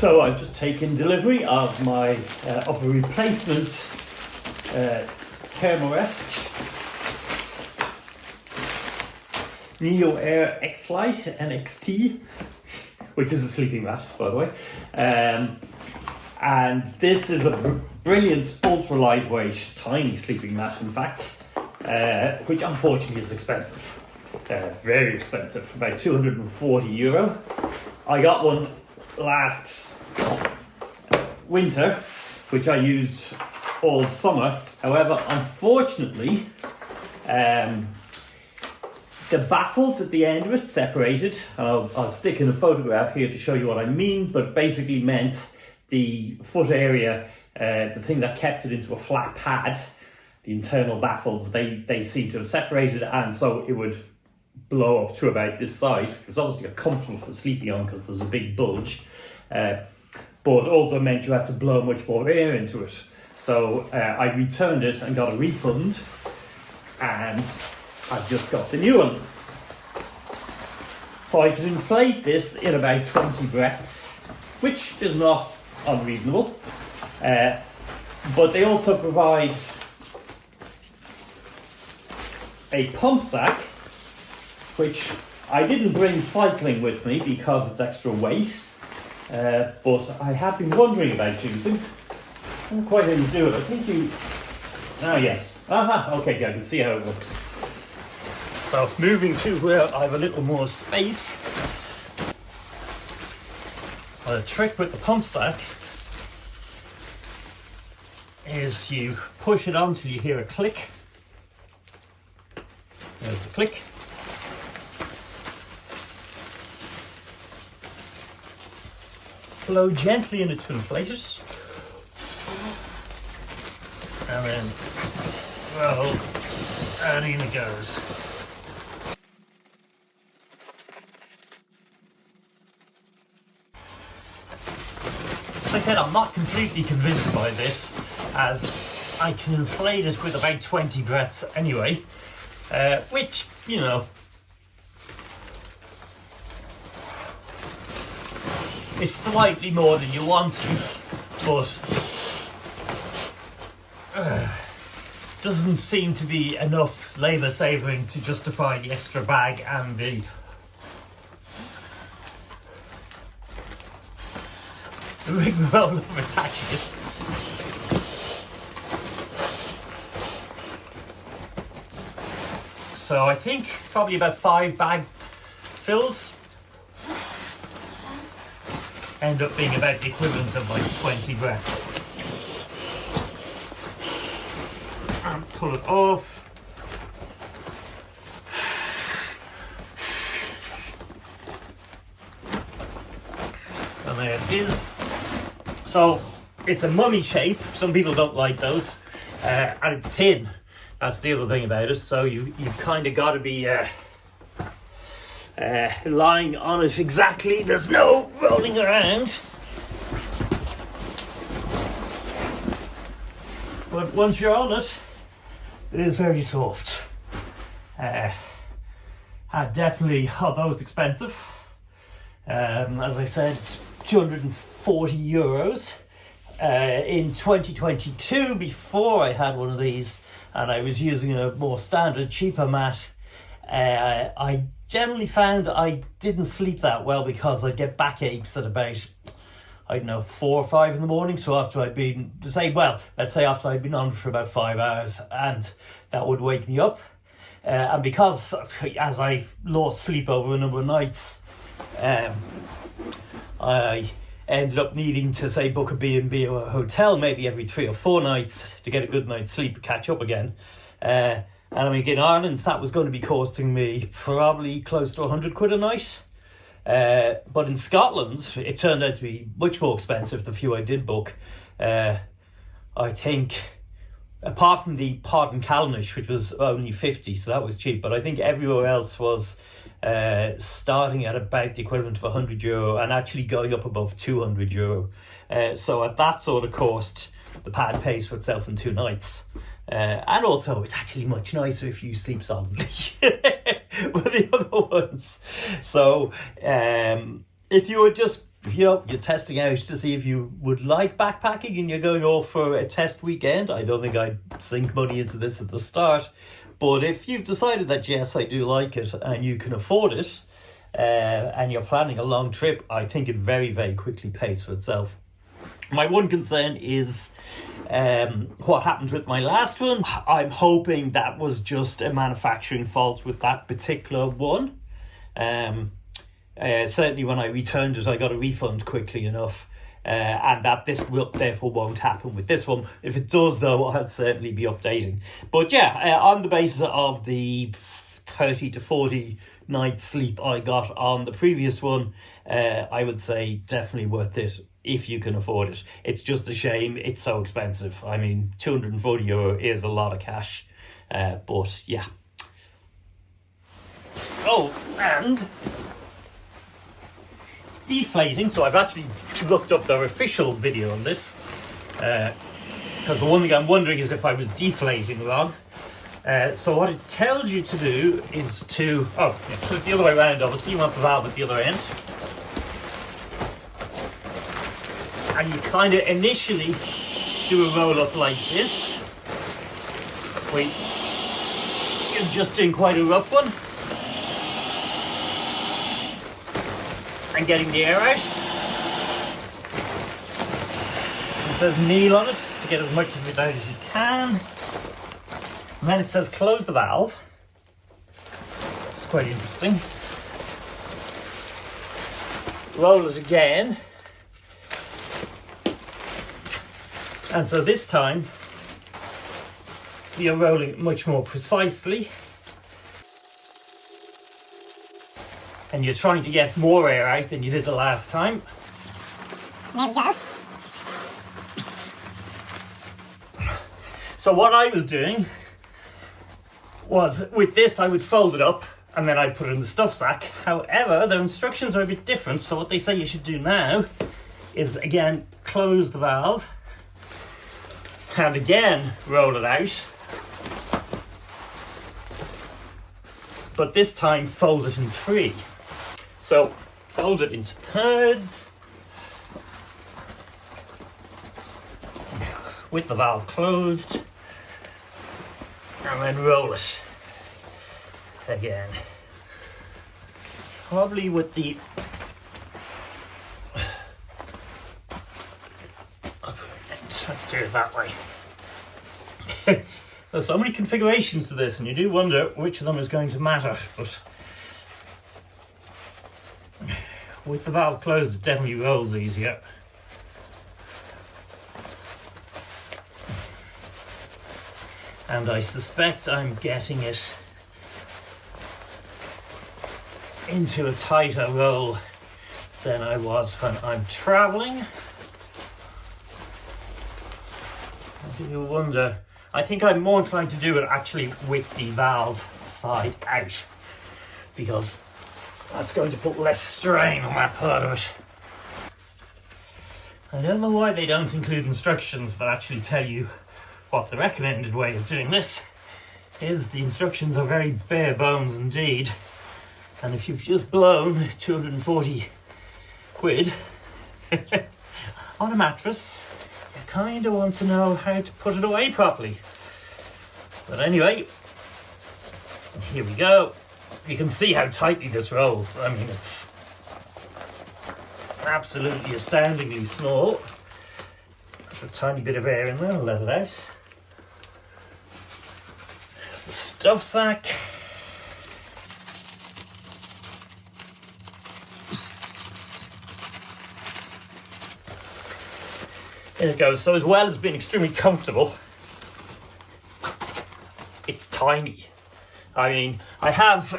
So I've just taken delivery of my of a replacement Thermarest neoair xlite NXT, which is a sleeping mat, by the way. And this is a brilliant, ultra lightweight, tiny sleeping mat, in fact, which unfortunately is expensive. Very expensive, about €240. I got one last winter, which I used all summer. However, unfortunately, the baffles at the end of it separated. I'll stick in a photograph here to show you what I mean, but basically meant the foot area, the thing that kept it into a flat pad, the internal baffles, they seem to have separated, and so it would blow up to about this size, which was obviously uncomfortable for sleeping on because there was a big bulge, but also meant you had to blow much more air into it. So I returned it and got a refund, and I've just got the new one. So I can inflate this in about 20 breaths, which is not unreasonable, but they also provide a pump sack, which I didn't bring cycling with me because it's extra weight, but I have been wondering about using. I don't quite how you do it. I think you... Ah, yes. Aha, okay, I can see how it looks. So moving to where I have a little more space. The trick with the pump sack is you push it on till you hear a click. There's the click. Blow gently in it to inflate it. And then roll, and in it goes. As I said, I'm not completely convinced by this, as I can inflate it with about 20 breaths anyway, which, you know, is slightly more than you want to, but doesn't seem to be enough labour saving to justify the extra bag and the rigmarole of attaching it. So I think probably about 5 bag fills end up being about the equivalent of like 20 breaths. And pull it off. And there it is. So it's a mummy shape. Some people don't like those, and it's thin. That's the other thing about it. So you've kind of got to be lying on it exactly. There's no rolling around. But once you're on it, it is very soft. Definitely, although it's expensive, as I said, it's €240. In 2022, before I had one of these and I was using a more standard, cheaper mat, I generally found I didn't sleep that well because I'd get backaches at about, I don't know, 4 or 5 in the morning. So after I'd been, let's say after I'd been on for about 5 hours, and that would wake me up. And because as I lost sleep over a number of nights, I ended up needing to, say, book a B&B or a hotel maybe every 3 or 4 nights to get a good night's sleep, catch up again. And I mean, in Ireland, that was going to be costing me probably close to £100 a night. But in Scotland, it turned out to be much more expensive, the few I did book. I think, apart from the Pod and Callanish, which was only 50, so that was cheap, but I think everywhere else was starting at about the equivalent of €100 and actually going up above €200. So at that sort of cost, the pad pays for itself in 2 nights. And also, it's actually much nicer if you sleep solidly with the other ones. So if you were just you're testing out to see if you would like backpacking and you're going off for a test weekend, I don't think I'd sink money into this at the start. But if you've decided that, yes, I do like it and you can afford it, and you're planning a long trip, I think it very, very quickly pays for itself. My one concern is what happened with my last one. I'm hoping that was just a manufacturing fault with that particular one. Certainly when I returned it, I got a refund quickly enough. And that this will therefore won't happen with this one. If it does, though, I'll certainly be updating. But yeah, on the basis of the 30 to 40 nights sleep I got on the previous one, I would say definitely worth it if you can afford it. It's just a shame it's so expensive. I mean, €240 is a lot of cash, but yeah. Oh, and deflating, so I've actually looked up their official video on this, because the one thing I'm wondering is if I was deflating wrong. So what it tells you to do is to put it the other way around. Obviously you want the valve at the other end, and you kind of initially do a roll up like this. Wait, you're just doing quite a rough one and getting the air out. It says kneel on it to get as much of it out as you can. And then it says close the valve. It's quite interesting. Roll it again. And so this time you're rolling it much more precisely. And you're trying to get more air out than you did the last time. There we go. So what I was doing was, with this I would fold it up and then I'd put it in the stuff sack. However, the instructions are a bit different, so what they say you should do now is again close the valve and again roll it out, but this time fold it in three. So fold it into thirds with the valve closed, and then roll it again. Probably with the let's do it that way. There's so many configurations to this, and you do wonder which of them is going to matter, but with the valve closed it definitely rolls easier. And I suspect I'm getting it into a tighter roll than I was when I'm travelling. I do wonder, I think I'm more inclined to do it actually with the valve side out, because that's going to put less strain on that part of it. I don't know why they don't include instructions that actually tell you what the recommended way of doing this is. The instructions are very bare bones indeed, and if you've just blown 240 quid on a mattress, you kind of want to know how to put it away properly. But anyway, here we go. You can see how tightly this rolls. I mean, it's absolutely astoundingly small. There's a tiny bit of air in there, I'll let it out. There's the stuff sack. There it goes. So as well as being extremely comfortable, it's tiny. I mean, I have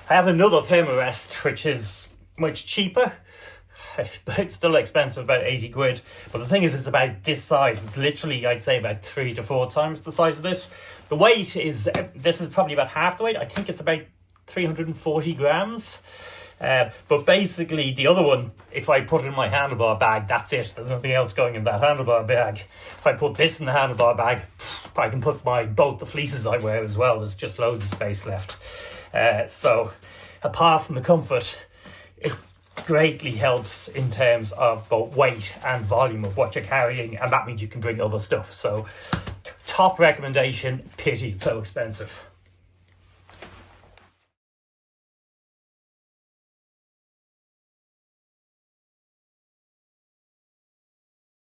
another Thermarest which is much cheaper, but it's still expensive, about 80 quid. But the thing is, it's about this size. It's literally, I'd say, about 3 to 4 times the size of this. The weight is, this is probably about half the weight. I think it's about 340 grams. But basically, the other one, if I put it in my handlebar bag, that's it. There's nothing else going in that handlebar bag. If I put this in the handlebar bag, I can put both the fleeces I wear as well. There's just loads of space left. So, apart from the comfort, greatly helps in terms of both weight and volume of what you're carrying, and that means you can bring other stuff. So top recommendation, pity it's so expensive.